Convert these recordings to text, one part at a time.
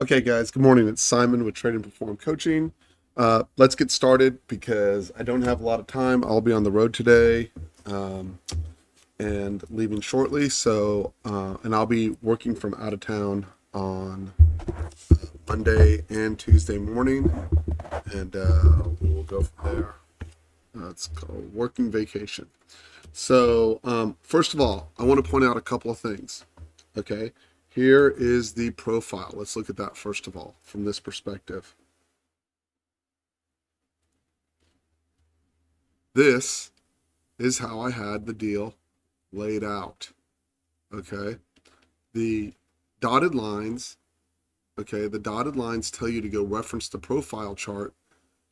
Okay, guys, good morning. It's Simon with Trade and Perform Coaching. Let's get started because I don't have a lot of time. I'll be on the road today and leaving shortly. And I'll be working from out of town on Monday and Tuesday morning, and we will go from there. It's called working vacation. First of all, I want to point out a couple of things. Okay, here is the profile. Let's look at that first of all from this perspective. This is how I had the deal laid out. Okay, the dotted lines. Okay, the dotted lines tell you to go reference the profile chart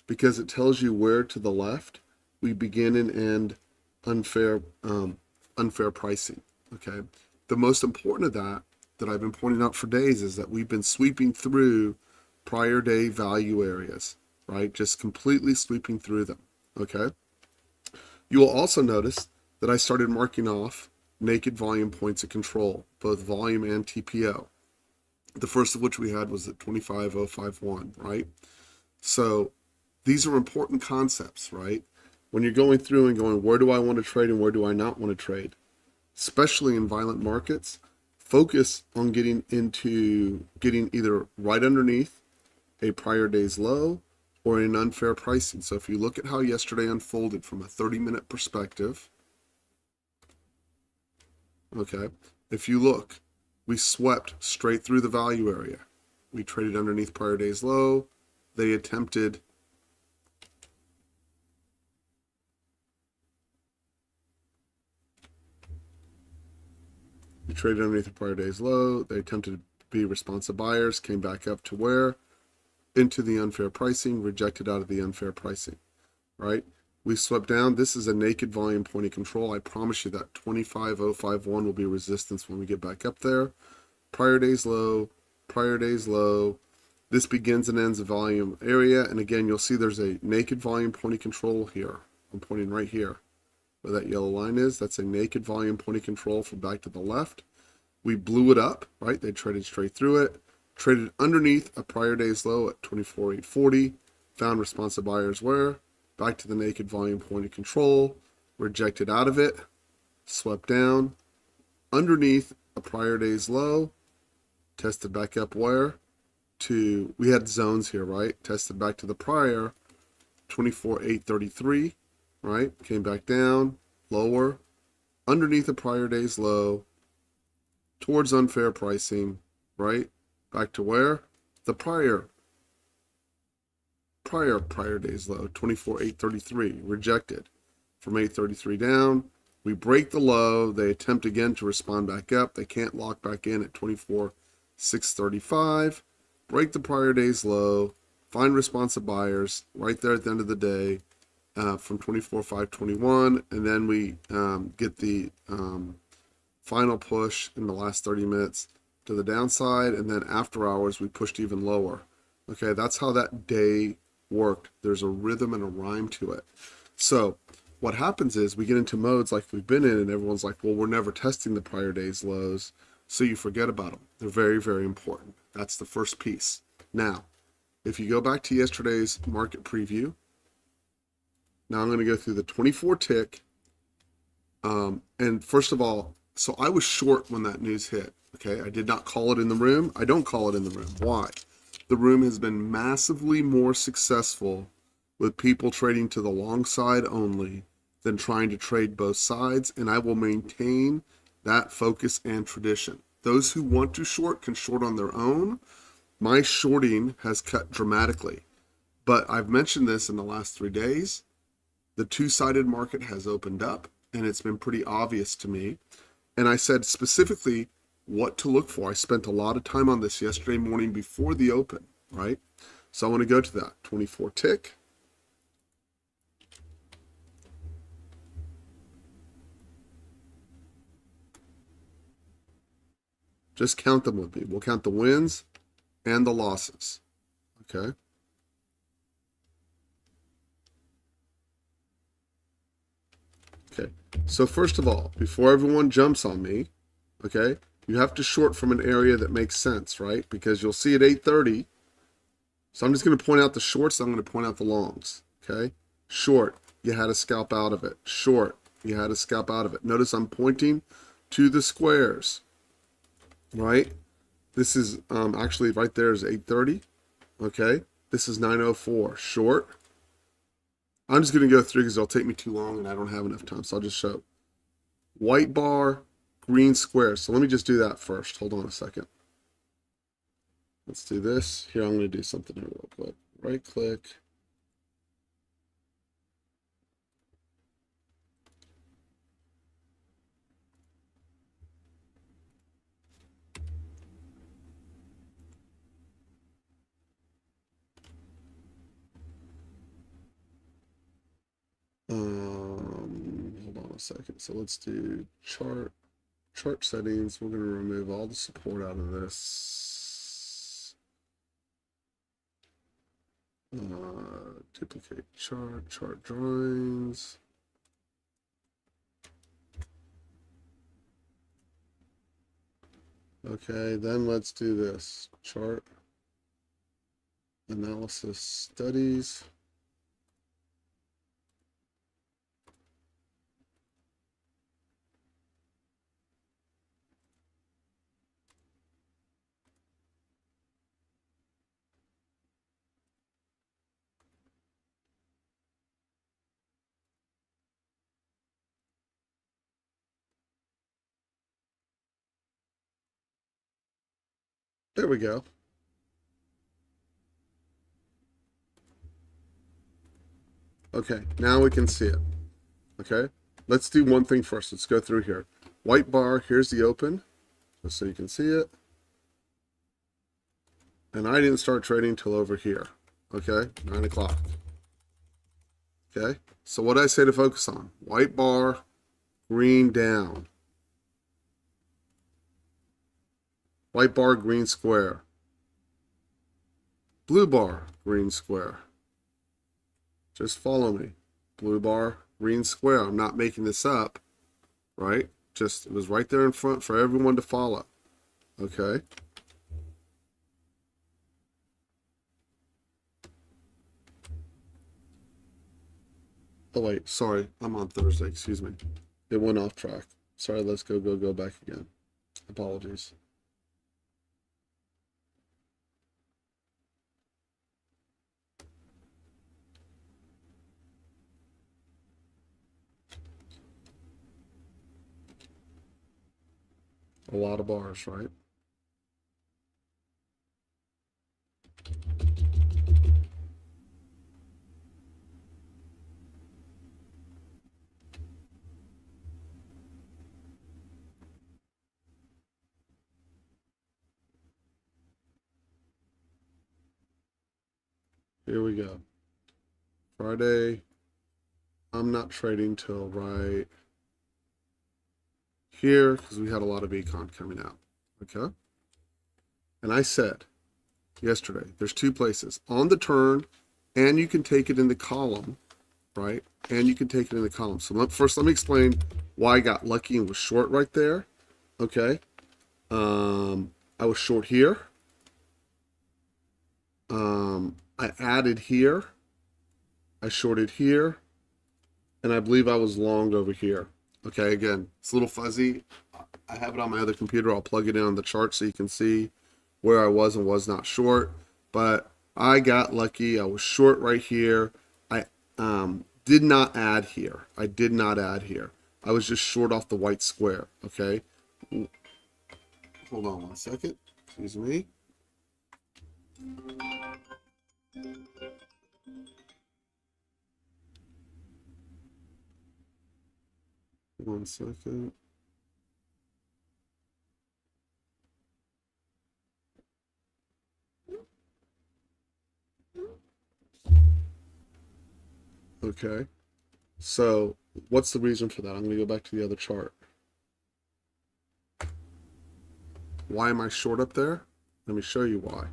because it tells you where to the left we begin and end unfair pricing. Okay, the most important of that I've been pointing out for days is that we've been sweeping through prior day value areas, right? Just completely sweeping through them. Okay, you will also notice that I started marking off naked volume points of control, both volume and TPO. The first of which we had was at 25051, right? So these are important concepts, right? When you're going through and going, where do I want to trade and where do I not want to trade? Especially in violent markets, focus on getting either right underneath a prior day's low or an unfair pricing. So if you look at how yesterday unfolded from a 30-minute perspective, okay, if you look, we swept straight through the value area. We traded underneath prior day's low. They attempted We traded underneath the prior day's low. They attempted to be responsive buyers, came back up to where? Into the unfair pricing, rejected out of the unfair pricing, right? We swept down. This is a naked volume point of control. I promise you that 25051 will be resistance when we get back up there. Prior day's low, prior day's low. This begins and ends a volume area. And again, you'll see there's a naked volume point of control here. I'm pointing right here where that yellow line is. That's a naked volume point of control from back to the left. We blew it up, right? They traded straight through it, traded underneath a prior day's low at 24,840, found responsive buyers where? Back to the naked volume point of control, rejected out of it, swept down, underneath a prior day's low, tested back up where? We had zones here, right? Tested back to the prior, 24,833, right? Came back down, lower, underneath the prior day's low, towards unfair pricing, right? Back to where? The prior day's low, 24,833, rejected. From 833 down, we break the low. They attempt again to respond back up. They can't lock back in at 24,635. Break the prior day's low, find responsive buyers right there at the end of the day from 24,521, and then we get the final push in the last 30 minutes to the downside, and then after hours we pushed even lower. Okay, that's how that day worked. There's a rhythm and a rhyme to it. So what happens is we get into modes like we've been in, and everyone's like, well, we're never testing the prior day's lows, so you forget about them. They're very, very important. That's the first piece. Now, if you go back to yesterday's market preview, now I'm going to go through the 24 tick. And first of all, so I was short when that news hit. Okay, I did not call it in the room. I don't call it in the room. Why? The room has been massively more successful with people trading to the long side only than trying to trade both sides, and I will maintain that focus and tradition. Those who want to short can short on their own. My shorting has cut dramatically, but I've mentioned this in the last 3 days. The two-sided market has opened up, and it's been pretty obvious to me. And I said specifically what to look for. I spent a lot of time on this yesterday morning before the open, right? So I want to go to that 24 tick. Just count them with me. We'll count the wins and the losses. Okay. Okay. So first of all, before everyone jumps on me, okay, You have to short from an area that makes sense, right? Because you'll see at 8:30. So I'm just going to point out the shorts. I'm going to point out the longs. Okay. Short, you had a scalp out of it. Short, you had a scalp out of it. Notice I'm pointing to the squares, right? This is actually right there is 8:30. Okay. This is 9:04. Short. I'm just going to go through because it'll take me too long and I don't have enough time. So I'll just show white bar, green square. So let me just do that first. Hold on a second. Let's do this. Here, I'm going to do something here real quick. Right click. Hold on a second. So let's do chart settings. We're going to remove all the support out of this. Duplicate chart drawings. Okay, then let's do this. Chart analysis studies. There we go. Okay, now we can see it. Okay, let's do one thing first. Let's go through here. White bar, here's the open, just so you can see it. And I didn't start trading till over here. Okay, 9 o'clock. Okay, so what I say to focus on? White bar, green down. White bar, green square. Blue bar, green square. Just follow me. Blue bar, green square. I'm not making this up, right? Just, it was right there in front for everyone to follow. Okay. Oh, wait, sorry. I'm on Thursday. Excuse me. It went off track. Sorry, let's go back again. Apologies. A lot of bars, right? Here we go. Friday. I'm not trading till right here because we had a lot of econ coming out. Okay. And I said yesterday, there's two places on the turn, and you can take it in the column, right? And you can take it in the column. So first, let me explain why I got lucky and was short right there. Okay. I was short here. I added here. I shorted here. And I believe I was long over here. Okay, again, it's a little fuzzy. I have it on my other computer. I'll plug it in on the chart so you can see where I was and was not short. But I got lucky. I was short right here. I did not add here. I did not add here. I was just short off the white square. Okay. Hold on one second. Excuse me. One second. Okay. So what's the reason for that? I'm going to go back to the other chart. Why am I short up there? Let me show you why.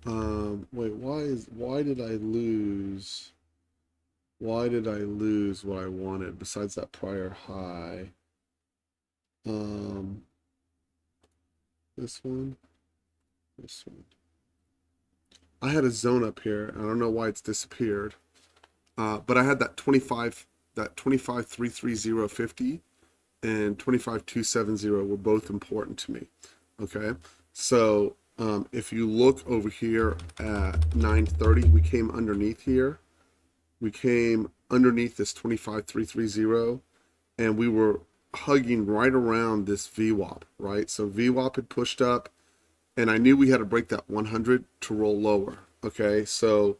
Wait, why did I lose? Why did I lose what I wanted besides that prior high? Um, this one, this one. I had a zone up here. I don't know why it's disappeared. But I had that 25,330.50 and 25,270 were both important to me. Okay. So, if you look over here at 9:30, we came underneath here. We came underneath this 25,330 and we were hugging right around this VWAP, right? So VWAP had pushed up and I knew we had to break that 100 to roll lower. Okay, so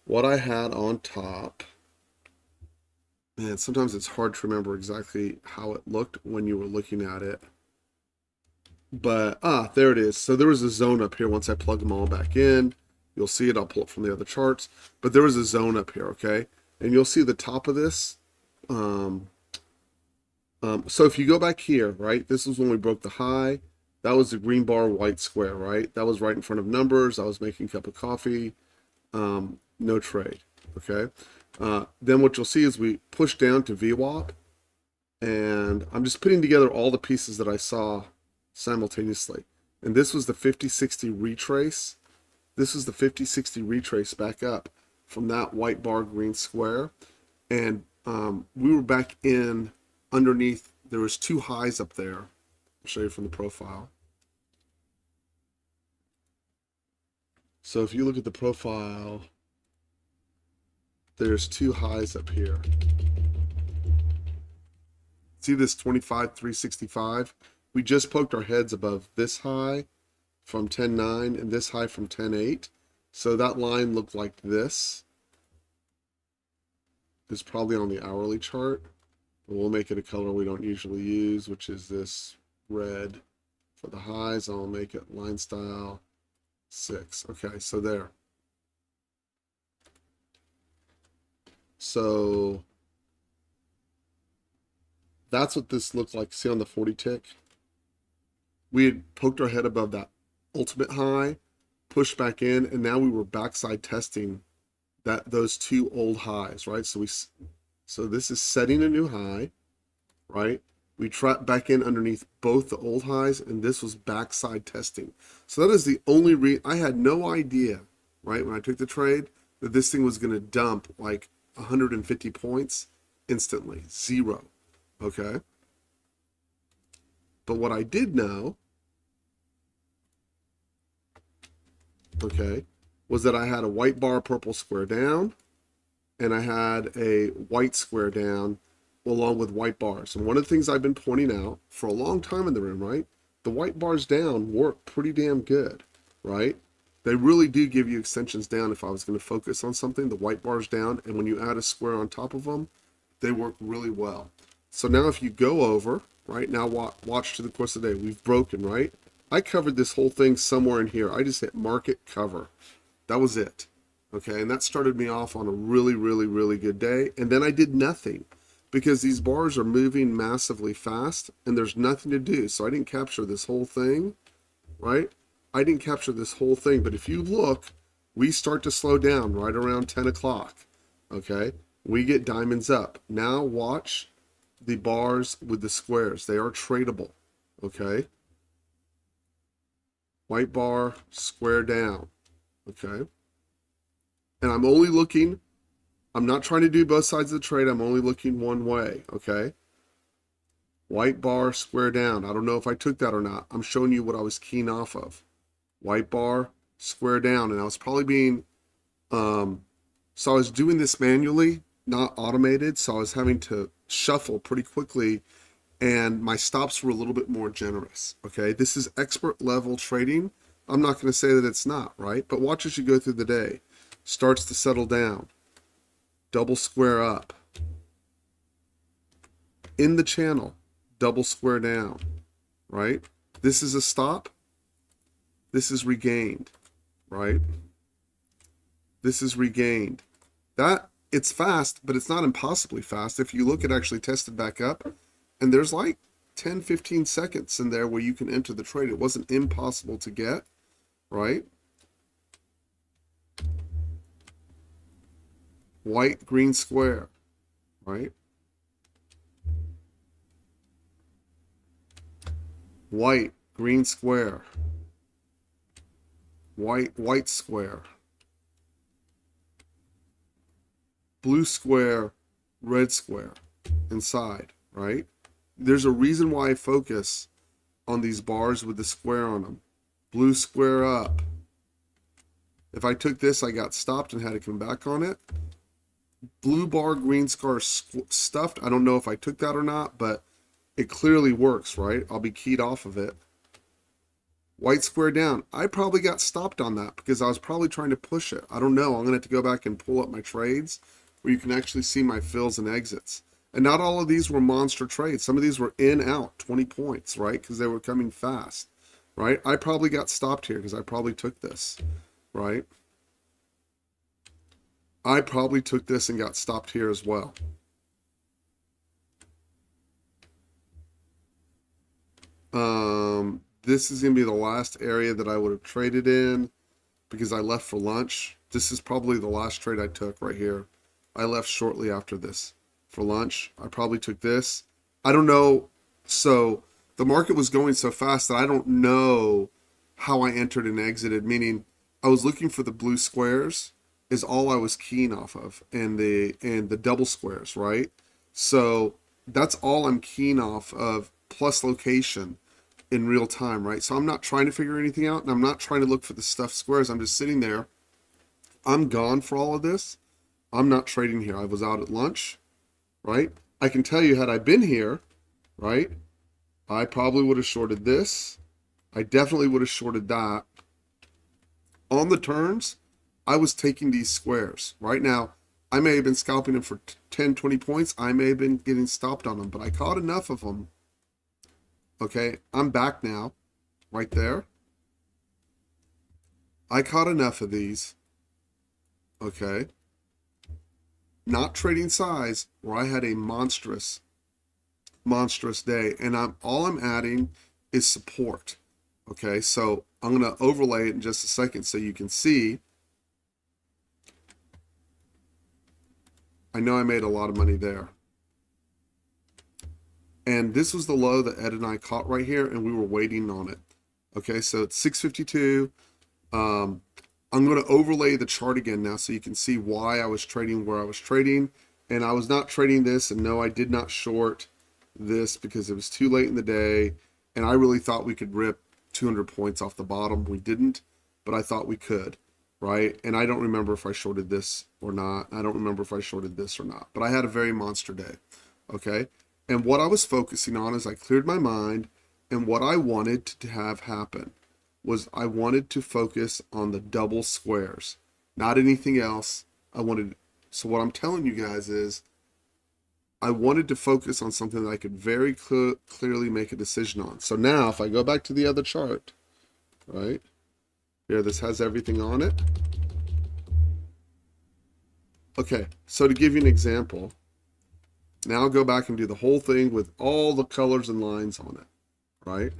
what I had on top, man, sometimes it's hard to remember exactly how it looked when you were looking at it. But, there it is. So there was a zone up here once I plug them all back in. You'll see it. I'll pull it from the other charts. But there was a zone up here, okay? And you'll see the top of this. So if you go back here, right, this is when we broke the high. That was the green bar, white square, right? That was right in front of numbers. I was making a cup of coffee. No trade, okay? Then what you'll see is we push down to VWAP. And I'm just putting together all the pieces that I saw simultaneously. And this was the 50-60 retrace. This is the 50-60 retrace back up from that white bar green square. And we were back in underneath. There was two highs up there. I'll show you from the profile. So if you look at the profile, there's two highs up here. See this 25,365? We just poked our heads above this high from 10.9 and this high from 10.8. So that line looked like this. It's probably on the hourly chart. But we'll make it a color we don't usually use, which is this red for the highs. I'll make it line style 6. Okay, so there. So that's what this looked like. See on the 40 tick? We had poked our head above that ultimate high, pushed back in, and now we were backside testing those two old highs, right? So this is setting a new high, right? We trapped back in underneath both the old highs, and this was backside testing. So that is the only I had no idea, right, when I took the trade, that this thing was going to dump like 150 points instantly. Zero. Okay? But what I did know, okay, was that I had a white bar purple square down, and I had a white square down along with white bars. And one of the things I've been pointing out for a long time in the room, right? The white bars down work pretty damn good, right? They really do give you extensions down. If I was going to focus on something, the white bars down, and when you add a square on top of them, they work really well. So now if you go over, right, now watch to the course of the day, we've broken, right? I covered this whole thing somewhere in here. I just hit market cover. That was it. Okay, and that started me off on a really, really, really good day. And then I did nothing because these bars are moving massively fast and there's nothing to do. So I didn't capture this whole thing, right? I didn't capture this whole thing. But if you look, we start to slow down right around 10 o'clock. Okay, we get diamonds up. Now watch the bars with the squares. They are tradable. Okay, white bar, square down. Okay. And I'm only looking, I'm not trying to do both sides of the trade. I'm only looking one way, okay? White bar, square down. I don't know if I took that or not. I'm showing you what I was keying off of. White bar, square down. And I was probably being, so I was doing this manually, not automated. So I was having to shuffle pretty quickly and my stops were a little bit more generous, okay? This is expert level trading. I'm not going to say that it's not, right? But watch as you go through the day. Starts to settle down. Double square up. In the channel, double square down, right? This is a stop. This is regained, right? This is regained. That, it's fast, but it's not impossibly fast. If you look, it actually tested back up, and there's like 10, 15 seconds in there where you can enter the trade. It wasn't impossible to get, right? white, green square, right? White, green square, white, white square, blue square, red square inside, right? There's a reason why I focus on these bars with the square on them. Blue square up. If I took this, I got stopped and had to come back on it. Blue bar, green square stuffed. I don't know if I took that or not, but it clearly works, right? I'll be keyed off of it. White square down. I probably got stopped on that because I was probably trying to push it. I don't know. I'm going to have to go back and pull up my trades where you can actually see my fills and exits. And not all of these were monster trades. Some of these were in, out, 20 points, right? Because they were coming fast, right? I probably got stopped here because I probably took this, right? I probably took this and got stopped here as well. This is going to be the last area that I would have traded in because I left for lunch. This is probably the last trade I took right here. I left shortly after this for lunch. I probably took this. I don't know. So the market was going so fast that I don't know how I entered and exited, meaning I was looking for the blue squares is all I was keying off of, and the double squares, right? So that's all I'm keying off of, plus location in real time, right? So I'm not trying to figure anything out, and I'm not trying to look for the stuffed squares. I'm just sitting there. I'm gone for all of this. I'm not trading here. I was out at lunch, right? I can tell you, had I been here, right, I probably would have shorted this. I definitely would have shorted that. On the turns, I was taking these squares. Right now, I may have been scalping them for 10, 20 points. I may have been getting stopped on them, but I caught enough of them. Okay, I'm back now, right there. I caught enough of these. Okay. Not trading size, where I had a monstrous day. And all I'm adding is support. Okay, so I'm going to overlay it in just a second so you can see. I know I made a lot of money there. And this was the low that Ed and I caught right here, and we were waiting on it. Okay, so it's 652. I'm going to overlay the chart again now so you can see why I was trading where I was trading. And I was not trading this, and no, I did not short this because it was too late in the day. And I really thought we could rip 200 points off the bottom. We didn't, but I thought we could, right? And I don't remember if I shorted this or not. I don't remember if I shorted this or not, but I had a very monster day, okay? And what I was focusing on is I cleared my mind, and what I wanted to have happen was I wanted to focus on the double squares, not anything else. So what I'm telling you guys is I wanted to focus on something that I could very clearly make a decision on. So now if I go back to the other chart, right here, this has everything on it. Okay, so to give you an example, now I'll go back and do the whole thing with all the colors and lines on it, right?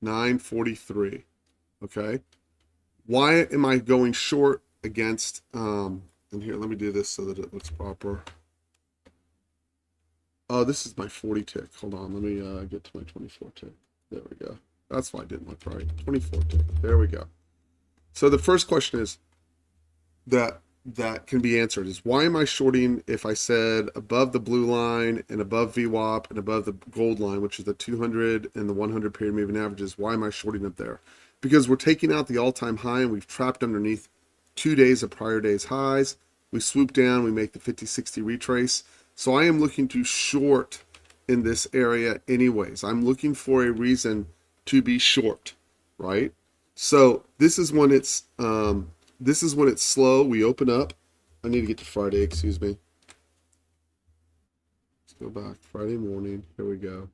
$9.43. Okay. Why am I going short against and here, let me do this so that it looks proper. Oh, this is my 40 tick. Hold on, let me get to my 24 tick. There we go. That's why I didn't look right. 24 tick. There we go. So the first question is that can be answered is, why am I shorting if I said above the blue line and above VWAP and above the gold line, which is the 200 and the 100 period moving averages? Why am I shorting up there? Because we're taking out the all-time high and we've trapped underneath 2 days of prior day's highs. We swoop down, we make the 50-60 retrace. So I am looking to short in this area anyways. I'm looking for a reason to be short, right? So this is when it's slow. We open up. I need to get to Friday, excuse me. Let's go back. Friday morning. Here we go.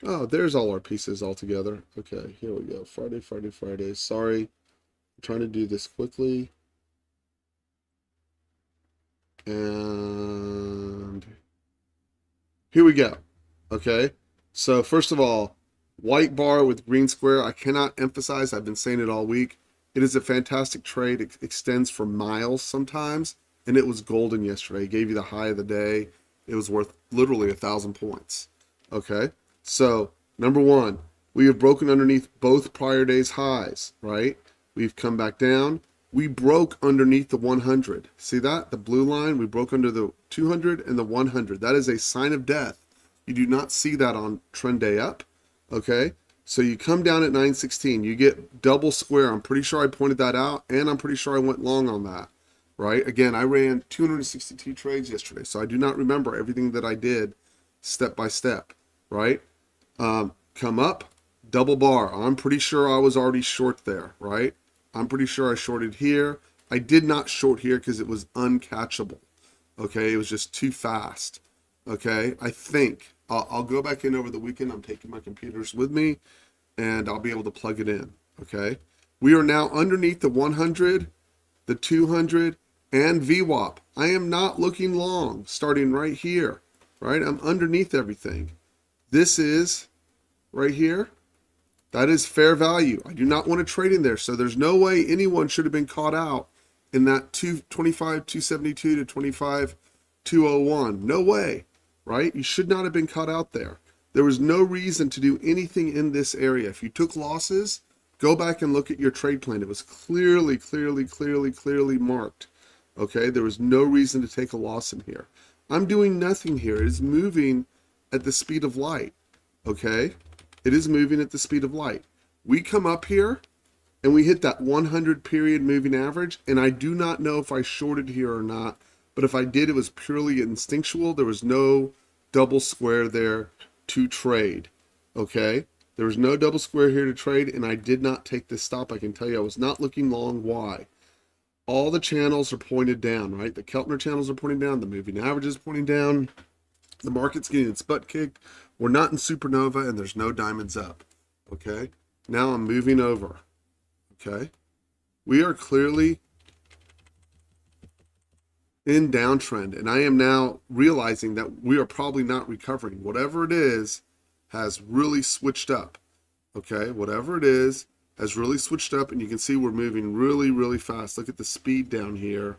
Oh, there's all our pieces all together. Okay, here we go. Friday. Sorry. I'm trying to do this quickly. And here we go. Okay. So first of all, white bar with green square. I cannot emphasize, I've been saying it all week. It is a fantastic trade. It extends for miles sometimes. And it was golden yesterday. It gave you the high of the day. It was worth literally 1,000 points. Okay. So number one, we have broken underneath both prior days highs, right? We've come back down. We broke underneath the 100. See that? The blue line, we broke under the 200 and the 100. That is a sign of death. You do not see that on trend day up. Okay. So you come down at 916, you get double square. I'm pretty sure I pointed that out, and I'm pretty sure I went long on that, right? Again, I ran 262 trades yesterday, so I do not remember everything that I did step by step, right? Come up, double bar. I'm pretty sure I was already short there, right? I'm pretty sure I shorted here. I did not short here because it was uncatchable. Okay, it was just too fast. Okay, I think I'll go back in over the weekend. I'm taking my computers with me, and I'll be able to plug it in. Okay, we are now underneath the 100, the 200, and VWAP. I am not looking long, starting right here. Right, I'm underneath everything. This is right here. That is fair value. I do not want to trade in there. So there's no way anyone should have been caught out in that 225, 272 to 25, 201. No way, right? You should not have been caught out there. There was no reason to do anything in this area. If you took losses, go back and look at your trade plan. It was clearly marked. Okay, there was no reason to take a loss in here. I'm doing nothing here. It is moving at the speed of light. Okay, it is moving at the speed of light. We come up here and we hit that 100 period moving average, and I do not know if I shorted here or not, but if I did, it was purely instinctual. There was no double square there to trade. Okay, there was no double square here to trade, and I did not take this stop. I can tell you I was not looking long. Why? All the channels are pointed down, right? The Keltner channels are pointing down, the moving average is pointing down, the market's getting its butt kicked. We're not in supernova, and there's no diamonds up. Okay, now I'm moving over. Okay, we are clearly in downtrend, and I am now realizing that we are probably not recovering. Whatever it is has really switched up. Okay, whatever it is has really switched up, and you can see we're moving really fast. Look at the speed down here,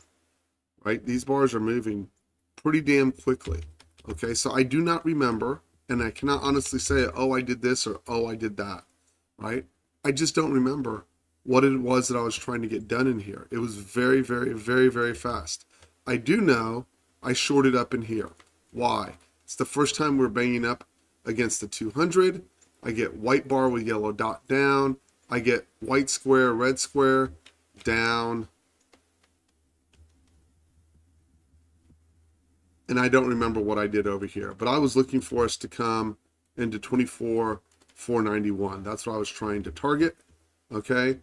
right? These bars are moving pretty damn quickly. Okay, so I do not remember, and I cannot honestly say, oh, I did this or oh, I did that, right? I just don't remember what it was that I was trying to get done in here. It was very fast. I do know I shorted up in here. Why? It's the first time we're banging up against the 200. I get white bar with yellow dot down. I get white square, red square, down. And I don't remember what I did over here, but I was looking for us to come into 24,491. That's what I was trying to target. Okay.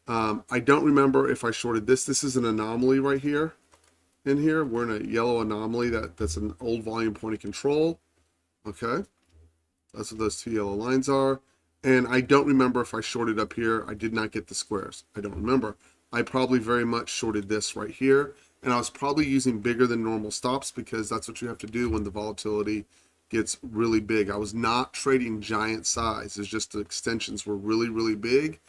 I don't remember if I shorted this. This is an anomaly right here. In here, we're in a yellow anomaly. That's an old volume point of control. Okay. That's what those two yellow lines are. And I don't remember if I shorted up here. I did not get the squares. I don't remember. I probably very much shorted this right here. And I was probably using bigger than normal stops because that's what you have to do when the volatility gets really big. I was not trading giant size. It's just the extensions were really big,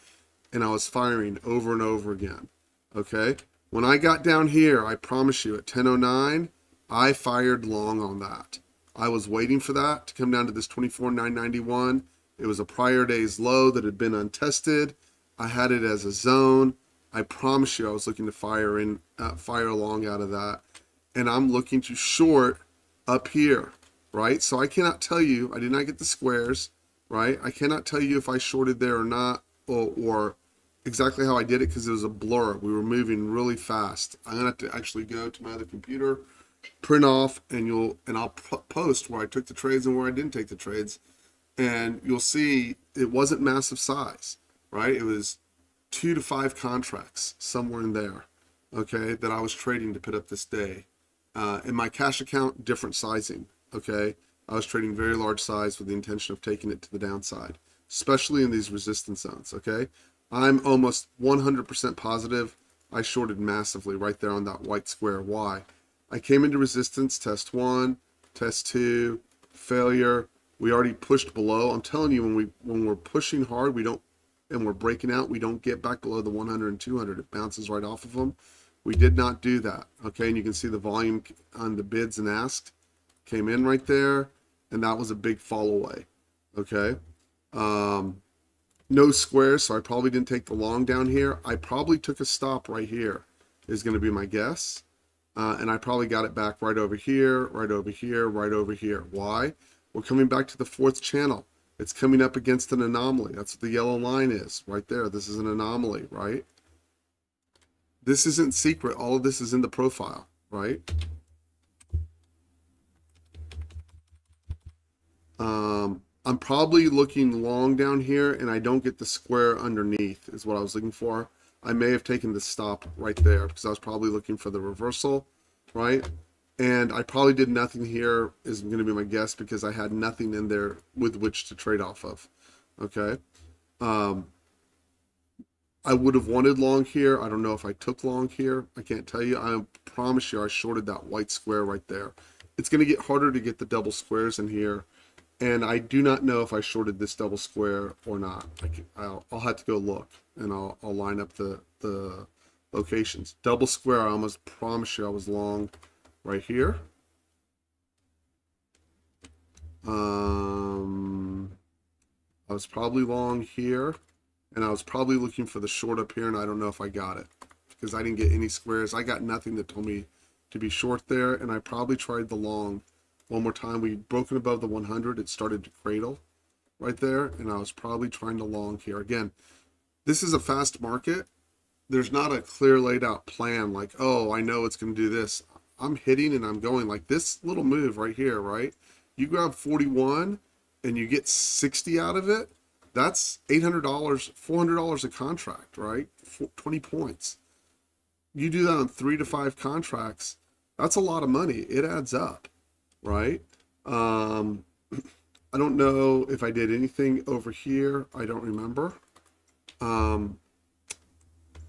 and I was firing over and over again. Okay. When I got down here, I promise you at 10:09, I fired long on that. I was waiting for that to come down to this 24,991. It was a prior day's low that had been untested. I had it as a zone. I promise you I was looking to fire long out of that. And I'm looking to short up here, right? So I cannot tell you, I did not get the squares, right? I cannot tell you if I shorted there or not, or exactly how I did it because it was a blur. We were moving really fast. I'm gonna have to actually go to my other computer, print off, and I'll post where I took the trades and where I didn't take the trades. And you'll see it wasn't massive size, right? It was 2 to 5 contracts, somewhere in there, okay, that I was trading to put up this day. In my cash account, different sizing, okay? I was trading very large size with the intention of taking it to the downside, especially in these resistance zones, okay? I'm almost 100% positive I shorted massively right there on that white square. Why? I came into resistance, test 1, test 2, failure, We already pushed below. I'm telling you, when we're pushing hard, we don't, and we're breaking out, we don't get back below the 100 and 200. It bounces right off of them. We did not do that. Okay, and you can see the volume on the bids and asked came in right there, and that was a big fall away. Okay, no squares, so I probably didn't take the long down here. I probably took a stop right here, is going to be my guess. And I probably got it back right over here, right over here, right over here. Why? We're coming back to the fourth channel. It's coming up against an anomaly. That's what the yellow line is right there. This is an anomaly, right? This isn't secret. All of this is in the profile, right? I'm probably looking long down here, and I don't get the square underneath is what I was looking for. I may have taken the stop right there because I was probably looking for the reversal, right? And I probably did nothing here is going to be my guess because I had nothing in there with which to trade off of, okay? I would have wanted long here. I don't know if I took long here. I can't tell you. I promise you I shorted that white square right there. It's going to get harder to get the double squares in here. And I do not know if I shorted this double square or not. I'll have to go look, and I'll line up the locations. Double square, I almost promise you I was long right here. I was probably long here, and I was probably looking for the short up here, and I don't know if I got it because I didn't get any squares. I got nothing that told me to be short there, and I probably tried the long. One more time, we broken above the 100. It started to cradle right there, and I was probably trying to long here. Again, this is a fast market. There's not a clear laid out plan like, oh, I know it's going to do this. I'm hitting and I'm going like this little move right here, right? You grab 41 and you get 60 out of it. That's $800, $400 a contract, right? 20 points. You do that on 3 to 5 contracts. That's a lot of money. It adds up. Right? I don't know if I did anything over here. I don't remember.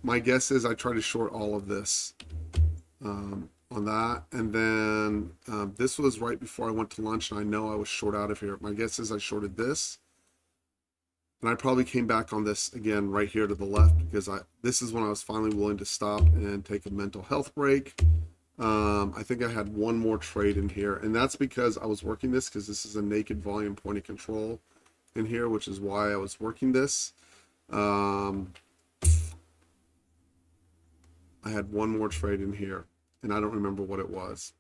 My guess is I tried to short all of this on that. And then this was right before I went to lunch, and I know I was short out of here. My guess is I shorted this. And I probably came back on this again right here to the left because this is when I was finally willing to stop and take a mental health break. I think I had one more trade in here, and that's because I was working this because this is a naked volume point of control in here, which is why I was working this. I had one more trade in here, and I don't remember what it was,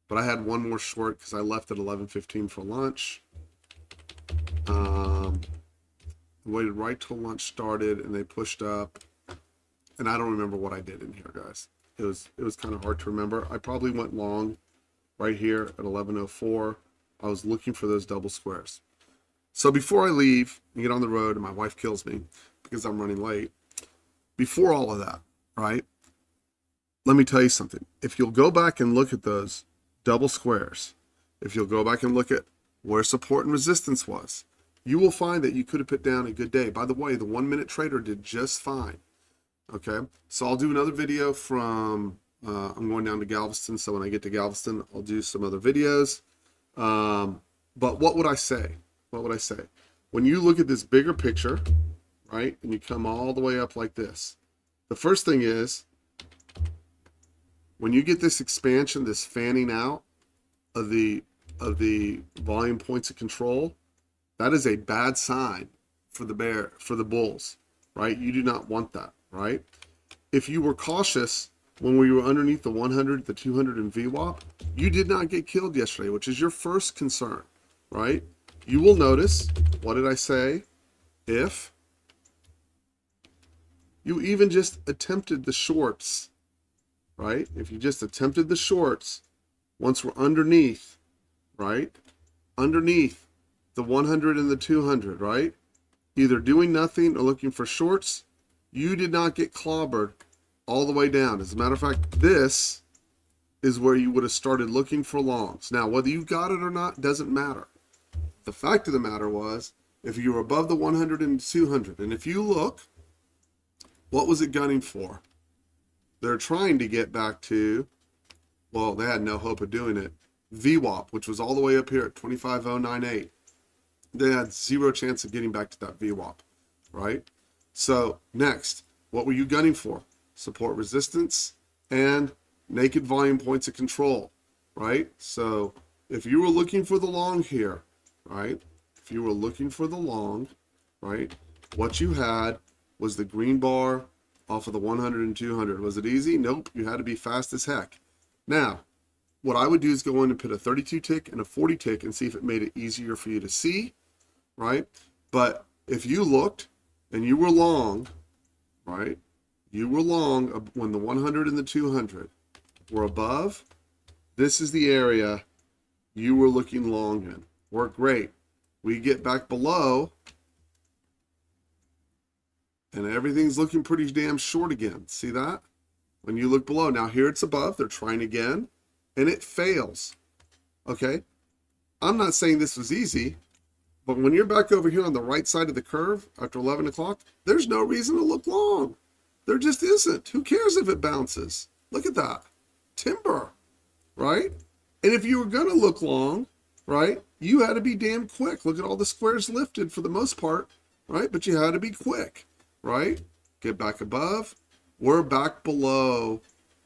but I had one more short because I left at 11:15 for lunch. Waited right till lunch started, and they pushed up, and I don't remember what I did in here, guys. It was kind of hard to remember. I probably went long right here at 11:04. I was looking for those double squares. So before I leave and get on the road, and my wife kills me because I'm running late, before all of that, right? Let me tell you something. If you'll go back and look at those double squares, if you'll go back and look at where support and resistance was, you will find that you could have put down a good day. By the way, the 1 minute trader did just fine. Okay, so I'll do another video from, I'm going down to Galveston, so when I get to Galveston, I'll do some other videos. But what would I say? What would I say? When you look at this bigger picture, right, and you come all the way up like this, the first thing is, when you get this expansion, this fanning out of the volume points of control, that is a bad sign for the bulls, right? You do not want that. Right? If you were cautious when we were underneath the 100, the 200, and VWAP, you did not get killed yesterday, which is your first concern, right? You will notice, what did I say? If you even just attempted the shorts, right? If you just attempted the shorts, once we're underneath, right? Underneath the 100 and the 200, right? Either doing nothing or looking for shorts, you did not get clobbered all the way down. As a matter of fact, this is where you would have started looking for longs. Now, whether you got it or not doesn't matter. The fact of the matter was, if you were above the 100 and 200, and if you look, what was it gunning for? They're trying to get back to, well, they had no hope of doing it, VWAP, which was all the way up here at 25,098. They had zero chance of getting back to that VWAP, right? So next, what were you gunning for? Support resistance and naked volume points of control, right? So if you were looking for the long here, right? If you were looking for the long, right? What you had was the green bar off of the 100 and 200. Was it easy? Nope. You had to be fast as heck. Now, what I would do is go in and put a 32 tick and a 40 tick and see if it made it easier for you to see, right? But if you looked and you were long, right? You were long when the 100 and the 200 were above. This is the area you were looking long in. Worked great. We get back below and everything's looking pretty damn short again. See that? When you look below. Now here it's above. They're trying again and it fails. Okay? I'm not saying this was easy, but when you're back over here on the right side of the curve after 11 o'clock, there's no reason to look long. There just isn't. Who cares if it bounces? Look at that. Timber, right? And if you were going to look long, right, you had to be damn quick. Look at all the squares lifted for the most part, right? But you had to be quick, right? Get back above. We're back below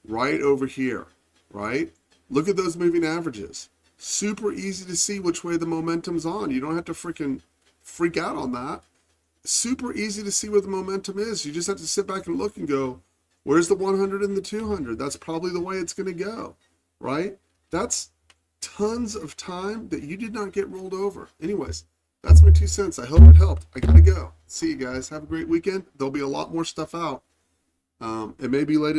right over here, right? Look at those moving averages. Super easy to see which way the momentum's on. You don't have to freaking freak out on that. Super easy to see where the momentum is. You just have to sit back and look and go, where's the 100 and the 200? That's probably the way it's going to go, right? That's tons of time that you did not get rolled over. Anyways, that's my 2 cents. I hope it helped. I got to go. See you guys. Have a great weekend. There'll be a lot more stuff out. It may be later.